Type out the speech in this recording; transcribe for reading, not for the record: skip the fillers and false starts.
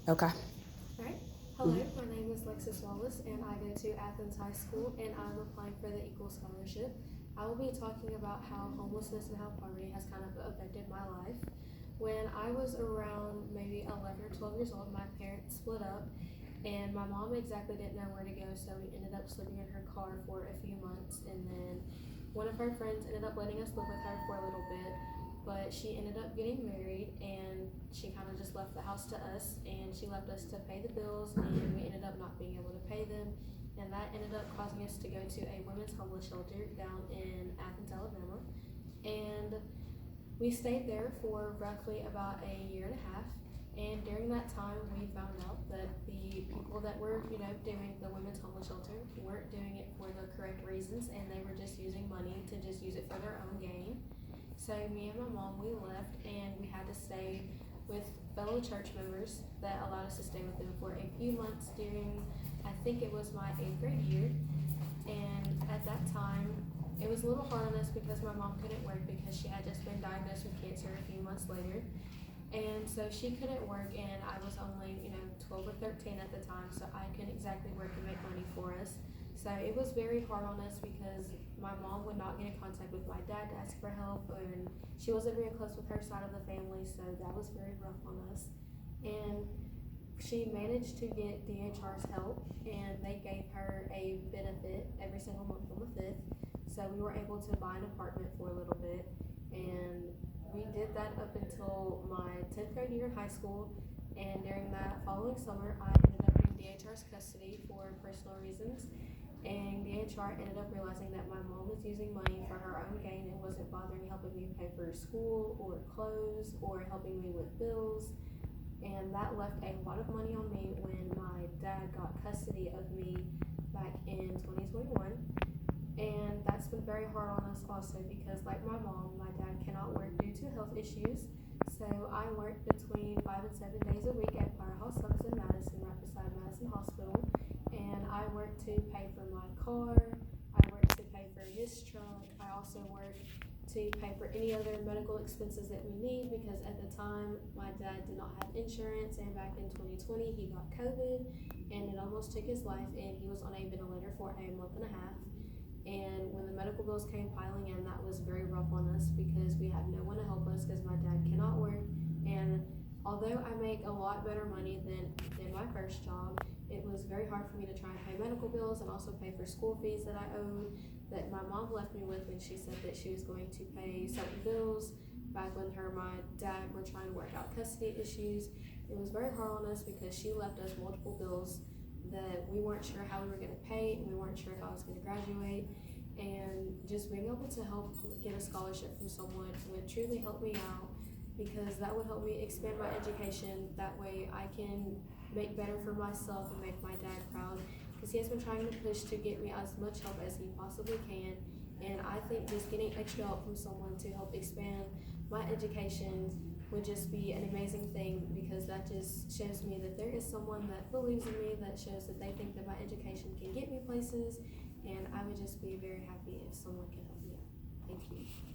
Okay. All right. Hello, my name is Lexi Wallace, and I go to Athens High School, and I'm applying for the Equal Scholarship. I will be talking about how homelessness and how poverty has kind of affected my life. When I was around maybe 11 or 12 years old, my parents split up, and my mom exactly didn't know where to go, so we ended up sleeping in her car for a few months, and then one of her friends ended up letting us live with her for a little bit, but she ended up getting married, and she kind of just left the house to us, and she left us to pay the bills, and we ended up not being able to pay them, and that ended up causing us to go to a women's homeless shelter down in Athens, Alabama, and we stayed there for roughly about a year and a half. And during that time, we found out that the people that were, doing the women's homeless shelter weren't doing it for the correct reasons, and they were just using money to just use it for their own gain. So me and my mom, we left, and we had to stay with fellow church members that allowed us to stay with them for a few months during, I think it was my 8th grade year. And at that time, it was a little hard on us because my mom couldn't work because she had just been diagnosed with cancer a few months later. And so she couldn't work, and I was only, 12 or 13 at the time, so I couldn't exactly work and make money for us. So it was very hard on us because my mom would not get in contact with my dad to ask for help, and she wasn't very close with her side of the family, so that was very rough on us. And she managed to get DHR's help, and they gave her a benefit every single month on the 5th. So we were able to buy an apartment for a little bit, and we did that up until my 10th grade year in high school. And during that following summer, I ended up in DHR's custody for personal reasons. And DHR ended up realizing that my mom was using money for her own gain and wasn't bothering helping me pay for school or clothes or helping me with bills. And that left a lot of money on me when my dad got custody of me back in 2021. And that's been very hard on us also because, like my mom, my dad cannot work due to health issues. So I work between 5 and 7 days a week at Firehouse Subs in Madison, right beside Madison Hospital. And I work to pay for my car, I work to pay for his truck, I also work to pay for any other medical expenses that we need because at the time my dad did not have insurance, and back in 2020 he got COVID and it almost took his life, and he was on a ventilator for a month and a half. And when the medical bills came piling in, that was very rough on us because we had no one to help us because my dad cannot work. And although I make a lot better money than my first job, it was very hard for me to try and pay medical bills and also pay for school fees that I owed, that my mom left me with when she said that she was going to pay certain bills back when her and my dad were trying to work out custody issues. It was very hard on us because she left us multiple bills that we weren't sure how we were going to pay, and we weren't sure if I was going to graduate. And just being able to help get a scholarship from someone would truly help me out because that would help me expand my education. That way I can make better for myself and make my dad proud because he has been trying to push to get me as much help as he possibly can. And I think just getting extra help from someone to help expand my education would just be an amazing thing because that just shows me that there is someone that believes in me, that shows that they think that my education can get me places, and I would just be very happy if someone could help me out. Thank you.